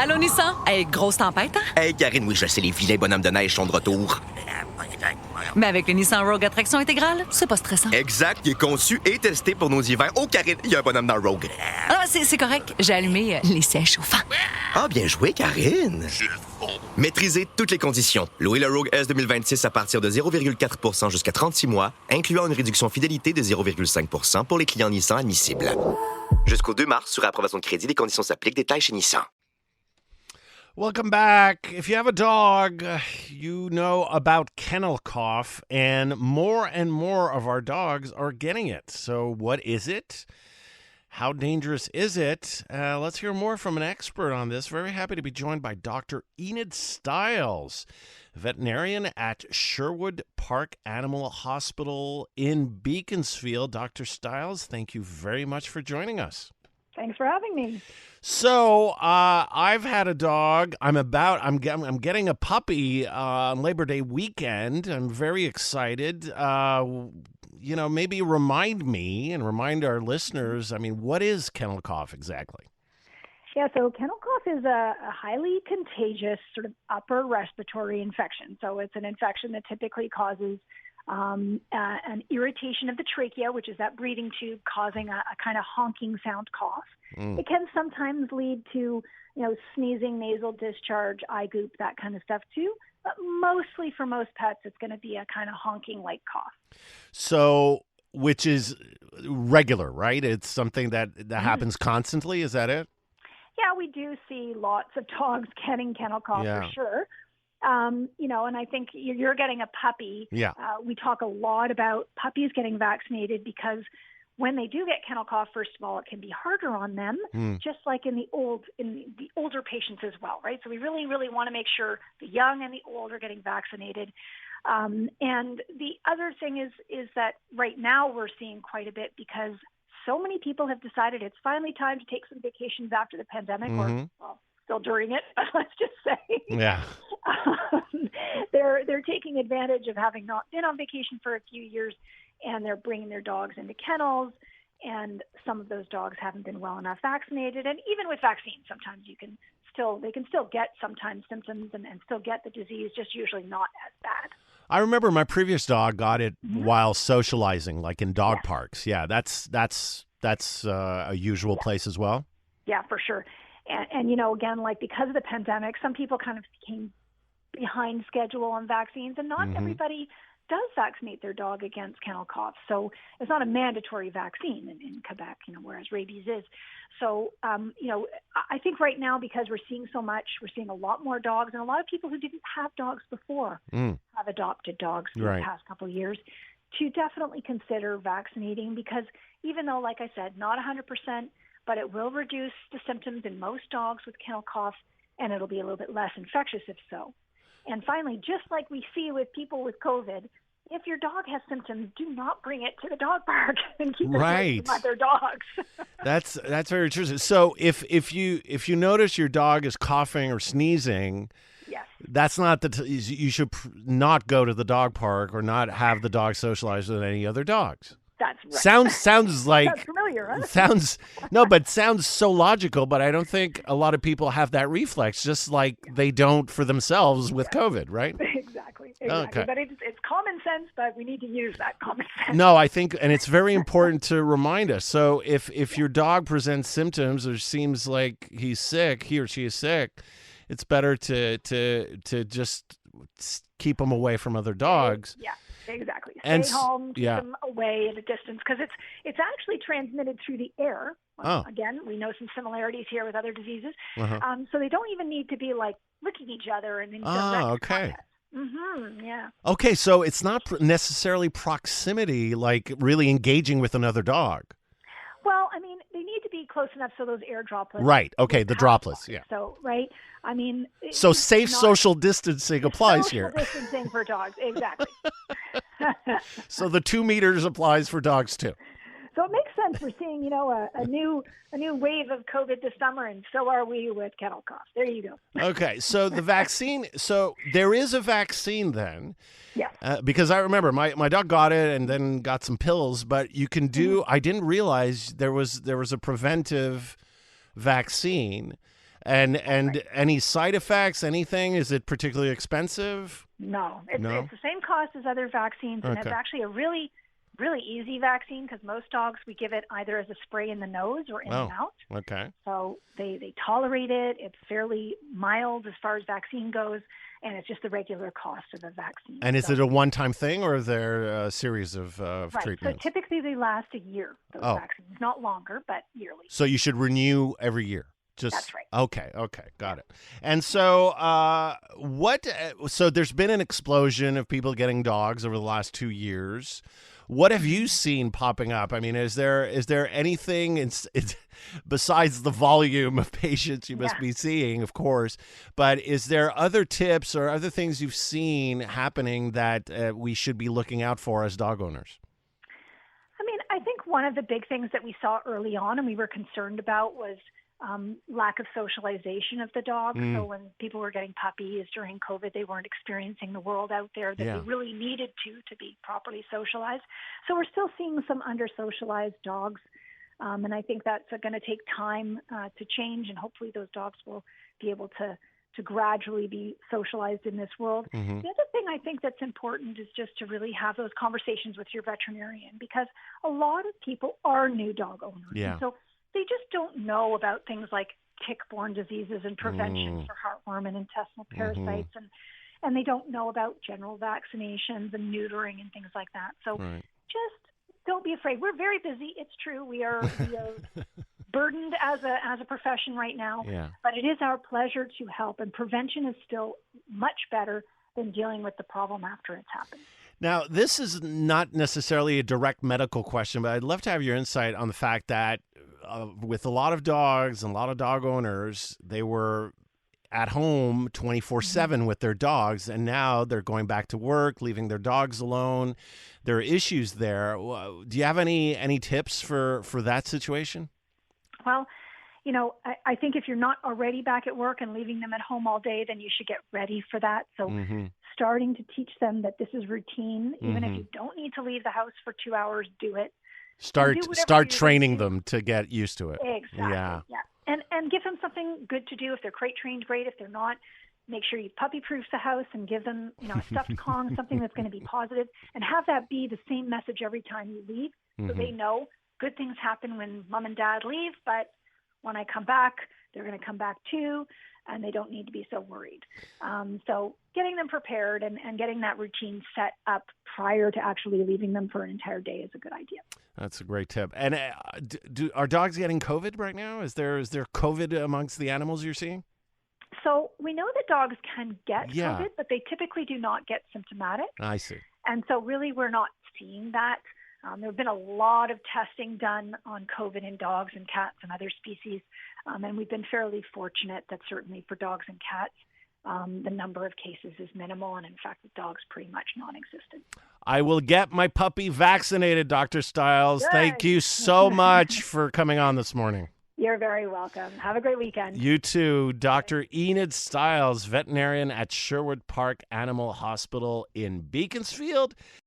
Allô, Nissan? Hey, grosse tempête, hein? Hey, Karine, oui, je sais, les vilains bonhommes de neige sont de retour. Mais avec le Nissan Rogue à traction intégrale, c'est pas stressant. Exact, il est conçu et testé pour nos hivers. Oh, Karine, il y a un bonhomme dans le Rogue. Ah, c'est correct. J'ai allumé les sièges chauffants. Ah, bien joué, Karine. Maîtrisez toutes les conditions. Louez le Rogue S 2026 à partir de 0,4% jusqu'à 36 mois, incluant une réduction fidélité de 0,5% pour les clients Nissan admissibles. Jusqu'au 2 mars, sur approbation de crédit, les conditions s'appliquent. Détails chez Nissan. Welcome back. If you have a dog, you know about kennel cough, and more of our dogs are getting it. So what is it? How dangerous is it? Let's hear more from an expert on this. Very happy to be joined by Dr. Enid Styles, veterinarian at Sherwood Park Animal Hospital in Beaconsfield. Dr. Styles, thank you very much for joining us. Thanks for having me. So I've had a dog. I'm getting a puppy on Labor Day weekend. I'm very excited. Maybe remind me and remind our listeners. I mean, what is kennel cough exactly? Yeah, so kennel cough is a highly contagious sort of upper respiratory infection. So it's an infection that typically causes an irritation of the trachea, which is that breathing tube, causing a kind of honking sound cough. It can sometimes lead to, sneezing, nasal discharge, eye goop, that kind of stuff too. But mostly for most pets, it's going to be a kind of honking like cough. So, which is regular, right? It's something that happens constantly. Is that it? Yeah, we do see lots of dogs getting kennel cough for sure. And I think you're getting a puppy. Yeah. We talk a lot about puppies getting vaccinated because when they do get kennel cough, first of all, it can be harder on them, just like in the older patients as well, right? So we really, really want to make sure the young and the old are getting vaccinated. And the other thing is that right now we're seeing quite a bit because so many people have decided it's finally time to take some vacations after the pandemic, or still during it, but let's just say, they're taking advantage of having not been on vacation for a few years, and they're bringing their dogs into kennels, and some of those dogs haven't been well enough vaccinated. And even with vaccines, sometimes they can still get sometimes symptoms and still get the disease, just usually not as bad. I remember my previous dog got it while socializing, like in dog parks. Yeah, that's a usual place as well. Yeah, for sure. And again, like because of the pandemic, some people kind of became behind schedule on vaccines, and not everybody does vaccinate their dog against kennel cough. So it's not a mandatory vaccine in Quebec, whereas rabies is. So, I think right now, because we're seeing so much, we're seeing a lot more dogs, and a lot of people who didn't have dogs before have adopted dogs in the past couple of years, to definitely consider vaccinating, because even though, like I said, not 100%, but it will reduce the symptoms in most dogs with kennel cough, and it'll be a little bit less infectious if so. And finally, just like we see with people with COVID, if your dog has symptoms, do not bring it to the dog park and keep it away from other dogs. That's very true. So if you notice your dog is coughing or sneezing, that's not you should not go to the dog park or not have the dog socialize with any other dogs. That's right. Sounds like that's familiar, huh? Sounds so logical, but I don't think a lot of people have that reflex, just like they don't for themselves with COVID, right? Exactly. Okay. But it's common sense, but we need to use that common sense. No, I think, and it's very important to remind us. So if your dog presents symptoms or seems like he or she is sick, it's better to just keep them away from other dogs. Yeah. Exactly. And stay home, keep them away at a distance, because it's actually transmitted through the air. Again, we know some similarities here with other diseases. So they don't even need to be like licking each other and in direct contact. Yeah. Okay, so it's not necessarily proximity, like really engaging with another dog. Well, I mean, they need to be close enough so those air droplets. Right. Okay, the droplets. Yeah. So, right. I mean. So safe social distancing applies here. Social distancing for dogs, exactly. So the 2 meters applies for dogs too. So it makes sense. We're seeing, a new wave of COVID this summer, and so are we with kennel cough. There you go. Okay, so the vaccine. So there is a vaccine then. Yes. Because I remember my dog got it and then got some pills, but you can do. I didn't realize there was a preventive vaccine. And any side effects, anything? Is it particularly expensive? No, it's No? the same cost as other vaccines, and it's Okay. actually a really, really easy vaccine because most dogs, we give it either as a spray in the nose or in the mouth. Okay. So they tolerate it. It's fairly mild as far as vaccine goes, and it's just the regular cost of a vaccine. And is it a one-time thing, or is there a series of right? treatments? So typically they last a year, those Oh. vaccines. Not longer, but yearly. So you should renew every year. That's right. Okay, got it. And so, so there's been an explosion of people getting dogs over the last 2 years. What have you seen popping up? I mean, is there anything besides the volume of patients you must be seeing, of course, but is there other tips or other things you've seen happening that we should be looking out for as dog owners? I mean, I think one of the big things that we saw early on and we were concerned about was lack of socialization of the dog. So when people were getting puppies during COVID, they weren't experiencing the world out there that they really needed to be properly socialized. So we're still seeing some under-socialized dogs. And I think that's going to take time to change, and hopefully those dogs will be able to gradually be socialized in this world. The other thing I think that's important is just to really have those conversations with your veterinarian, because a lot of people are new dog owners. Yeah. And so they just don't know about things like tick-borne diseases and prevention for heartworm and intestinal parasites, and they don't know about general vaccinations and neutering and things like that. So just don't be afraid. We're very busy. It's true. We are burdened as a profession right now, but it is our pleasure to help, and prevention is still much better than dealing with the problem after it's happened. Now, this is not necessarily a direct medical question, but I'd love to have your insight on the fact that with a lot of dogs and a lot of dog owners, they were at home 24/7 with their dogs, and now they're going back to work, leaving their dogs alone. There are issues there. Do you have any tips for that situation? Well, you know, I think if you're not already back at work and leaving them at home all day, then you should get ready for that. So starting to teach them that this is routine, even if you don't need to leave the house for 2 hours, do it. Start training them to get used to it. Exactly. Yeah. And give them something good to do. If they're crate trained, great. If they're not, make sure you puppy proof the house and give them, a stuffed Kong, something that's going to be positive, and have that be the same message every time you leave, so they know good things happen when mom and dad leave, but when I come back, they're going to come back too, and they don't need to be so worried. So getting them prepared and getting that routine set up prior to actually leaving them for an entire day is a good idea. That's a great tip. And are dogs getting COVID right now? Is there COVID amongst the animals you're seeing? So we know that dogs can get COVID, but they typically do not get symptomatic. I see. And so really we're not seeing that. There have been a lot of testing done on COVID in dogs and cats and other species, and we've been fairly fortunate that certainly for dogs and cats, the number of cases is minimal, and in fact, the dog's pretty much non-existent. I will get my puppy vaccinated, Dr. Styles. Good. Thank you so much for coming on this morning. You're very welcome. Have a great weekend. You too. Dr. Enid Styles, veterinarian at Sherwood Park Animal Hospital in Beaconsfield.